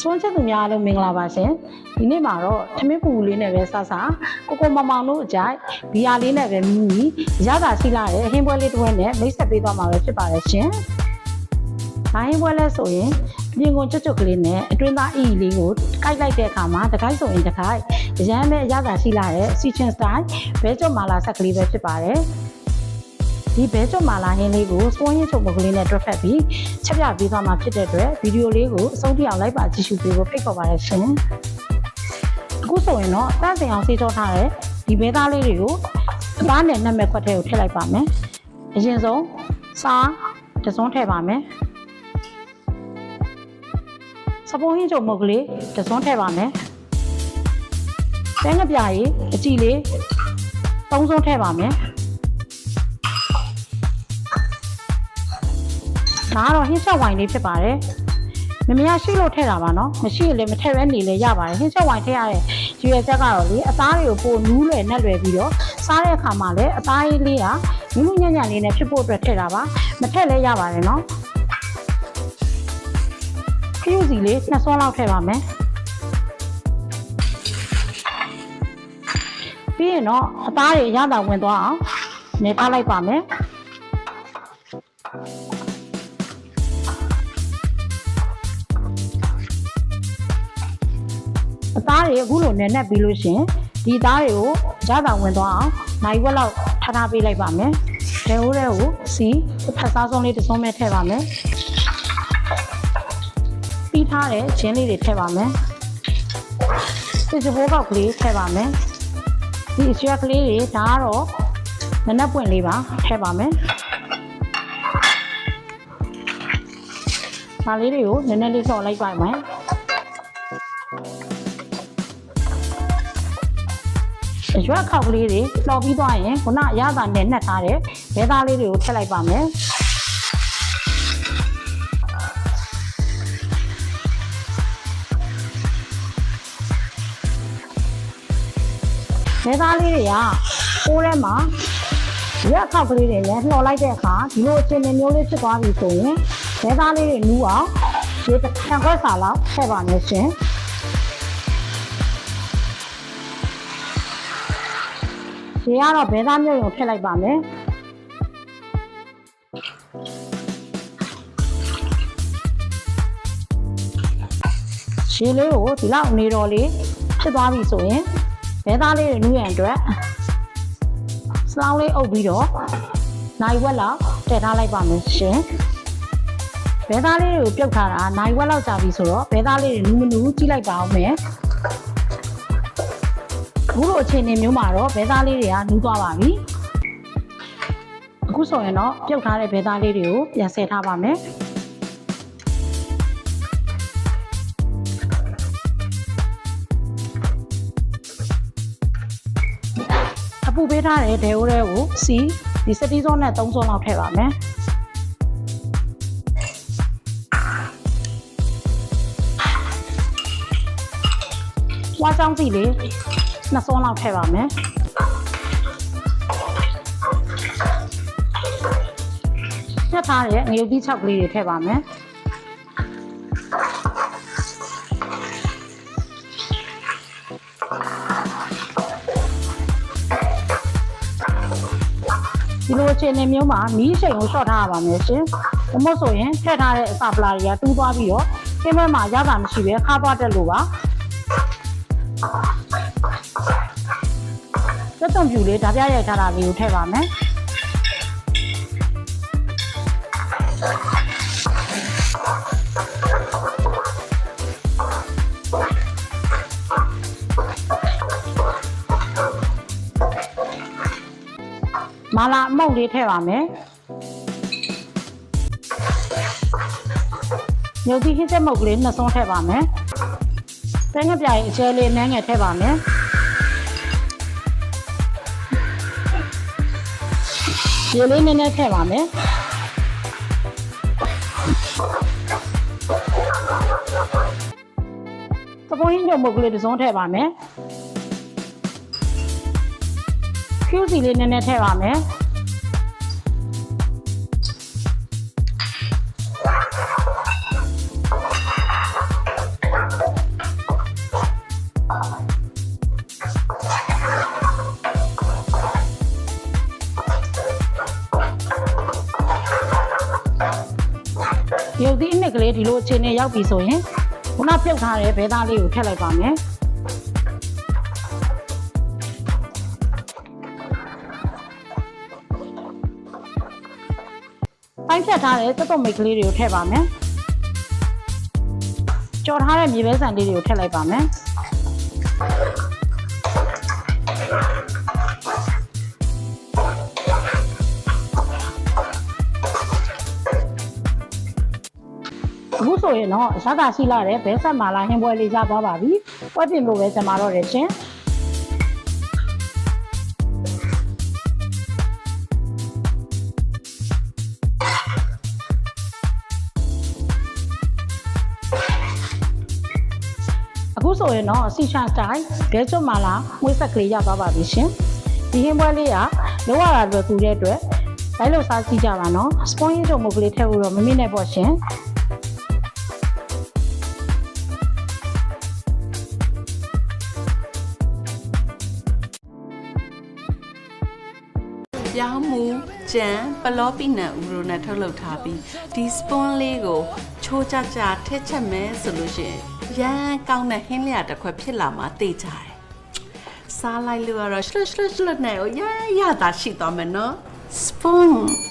စွန့်ချက်သူများလုံးမင်္ဂလာပါရှင်ဒီနေ့မှာတော့ထမင်းပူလေးနဲ့ပဲဆဆကိုမောင်တို့အကြိုက်ဘီယာလေးနဲ့ပဲမိမိရတာရှိလာတဲ့ဟင်းပွဲလေးတစ်ဝက်နဲ့မိတ်ဆက်ပေးသွားမှာပဲဖြစ်ပါတယ်ရှင်။ဒါဟင်းပွဲလဲဆိုရင်ပြင်ကုန်ကျွတ်ကလေးနဲ့အတွင်းသားအီလေးကိုကိုက်လိုက်တဲ့အခါမှာတခိုက်ဆိုရင်တခိုက်ရမ်းပဲရတာရှိလာတဲ့ Kitchen Style ဘဲကျွတ်မာလာဆက်ကလေးပဲဖြစ်ပါတယ်။ဒီဘဲကျွတ်မာလာဟင်းလေးကိုစပွန်ရင်းချုံပုတ်ကလေးနဲ့တွက်ဖက်ပြီးချက်ပြပေးသွားမှာဖြစ်တဲ့အတွက်ဗီဒီယိုလေးကိုအဆုံးထိအောင်လိုက်ပါကြည့်ရှုပေးဖို့ဖိတ်ခေါ်ပါတယ်ရှင်။အခုဆိုရင်တော့တန့်စင်အောင်ဆေးကြောထားတဲ့ဒီဘဲသားလေးတွေကိုအသားနဲ့နက်မဲ့ခွက်ထဲကိုထည့်လိုက်ပါမယ်။အရင်ဆုံးစားတစ်စုံထည့်ပါမယ်။စပွန်ရင်းချုံပုတ်ကလေးတစ်စုံထည့်ပါမယ်။ပဲငပြားကြီးအကြည့်လေးသုံးစုံထည့်ပါမယ်။ဒါကတော့ဟင်းချက်ဝိုင်လေးဖြစ်ပါတယ်မမရရှိလို့ထည့်တာပါနော်မရှိရင်လည်းမထည့်ပဲနေလည်းရပါတယ်ဟင်းချက်ဝိုင်ထည့်ရတဲ့ရွေချက်ကတော့လေအသားတွေကိုပိုနူးလွယ်နဲ့လွယ်ပြီးတော့စားတဲ့အခါမှာလည်းအသားလေးကနုနုညံ့ညံ့လေးနဲ့ဖြစ်ဖို့အတွက်ထည့်တာပါမထည့်လည်းရပါတယ်နော်ခရုစီလေး2ဆွန်းလောက်ထည့်ပါမယ်ပြီးရင်တော့အသားတွေရတာဝင်သွားအောင်နေထားလိုက်ပါမယ်အသားတွေအခုလိုနဲ့ပြီးလို့ရှင်ဒီအသားတွေကိုရတာဝင်သွားအောင်နိုင်ဝက်လောက်ထားပေးလိုက်ပါမယ်။ဒဲဟိုးတွေကိုစီဖတ်စားဆုံးလေးတစ်စုံပဲထည့်ပါမယ်။ပြီးထားတဲ့ချင်းလေးတွေထည့်ပါမယ်။စစ်စပိုးကောက်ကလေးထည့်ပါမယ်။ဒီအရွက်ကလေးတွေဒါကတော့နနက်ပွင့်လေးပါထည့်ပါမယ်။ဒါလေးတွေကိုနည်းနည်းလေးဆော့လိုက်ပါမယ်။ရွက်ခောက်ကလေးတွေလှော်ပြီးသွားရင်ခုနရတာနဲ့နှက်ထားတဲ့ဘဲသားလေးတွေကိုထည့်လိုက်ပါမယ်ဘဲသားလေးတွေကပိုးထဲမှာရွက်ခောက်ကလေးတွေနဲ့လှော်လိုက်တဲ့အခါဒီလိုအခြေအနေမျိုးလေးဖြစ်သွားပြီဆိုရင်ဘဲသားလေးတွေနူးအောင်ရေတစ်ခါခွက်စာလောက်ထည့်ပါမယ်ရှင်ရေကတော့ဘဲသားမျိုးရုံထည့်လိုက်ပါမယ်ရေလေးကိုဒီလောက်နေတော်လေးဖြစ်သွားပြီဆိုရင်ဘဲသားလေးတွေနူးရန်အတွက်စလောင်းလေးအုပ်ပြီးတော့နိုင်ဝက်လောက်ထည့်ထားလိုက်ပါမယ်ရှင်ဘဲသားလေးတွေကိုပြုတ်ထားတာနိုင်ဝက်လောက်ကြာပြီဆိုတော့ဘဲသားလေးတွေနူးမနူးကြည့်လိုက်ပါဦးမယ်အခုလိုအခြေအနေမျိုးမှာတော့ဘဲသားလေးတွေကနူးသွားပါပြီအခုဆိုရင်တော့ပြုတ်ထားတဲ့ဘဲသားလေးတွေကိုပြန်ဆယ်ထားပါမယ်အပူပေးထားတဲ့ဒဲအိုးတွေကိုစီဒီစတီးစုံနဲ့3စုံလောက်ထည့်ပါမယ်ဝါကြောင်းစီလေး2ဆွန်းလောက်ထည့်ပါမယ်ညှက်ထားတဲ့ငရုတ်သီး6ကလေးတွေထည့်ပါမယ်ဒီလိုအခြေအနေမျိုးမှာမီးရှိန်ကိုရှော့ထားရပါမယ်ရှင်။ဒါမှမဟုတ်ဆိုရင်ထည့်ထားတဲ့အစာပလာတွေကတူးသွားပြီးတော့ခင်းဘက်မှာရတာမရှိပဲခါသွားတက်လို့ပါ။သက်သွန်ပြူလေးဓာပြရိုက်ထားတာလေးကိုထည့်ပါမယ်မာလာအမုတ်လေးထည့်ပါမယ်ညုတ်သီးဟင်းချက်မုတ်ကလေး2ဆွန်းထည့်ပါမယ်ပဲငပြားရဲ့အကျဲလေးနန်းငယ်ထည့်ပါမယ်ရေလေးနည်းနည်းထည့်ပါမယ်စပွန်ရင်းညုတ်မုတ်ကလေးတစ်စုံထည့်ပါမယ်ခူးစီလေးနည်းနည်းထည့်ပါမယ် လေးဒီလိုအခြေအနေရောက်ပြီဆိုရင်ခုနပြုတ်ထားတဲ့ဘဲသားလေးကိုထည့်လိုက်ပါမယ်ပိုင်းဖြတ်ထားတဲ့သွတ်မိတ်ကလေးတွေကိုထည့်ပါမယ်ကြော်ထားတဲ့မြေပဲဆန်လေးတွေကိုထည့်လိုက်ပါမယ်အခုဆိုရင်တော့ရတာရှိလာတဲ့ဘဲဆက်မာလာဟင်းပွဲလေးရသွားပါပြီ။ပွဲပြင်လို့ပဲကျွန်မတော့တယ်ရှင်။အခုဆိုရင်တော့စီချန်စတိုင်ဘဲကျွတ်မာလာမွေးဆက်ကလေးရသွားပါပြီရှင်။ဒီဟင်းပွဲလေးကလောရတာအတွက်ကူတဲ့အတွက်လိုက်လို့စားကြည့်ကြပါနော်။စပွန်ရေးတို့မုတ်ကလေးထည့်ဖို့တော့မမိနဲ့ပေါ့ရှင်။ပြောင်းမှုကြံပလောပီနံဥရိုနဲ့ထုတ်လုပ်ထားပြီးဒီစပွန်လေးကိုချိုးကြကြထည့်ချက်မယ်ဆိုလို့ရှိရင်ရမ်းကောင်းတဲ့ဟင်းလျာတစ်ခွက်ဖြစ်လာမှသိကြတယ်စားလိုက်လို့ကတော့ရှလွတ်နဲ့ရတာရှိသွားမယ်နော်စပွန်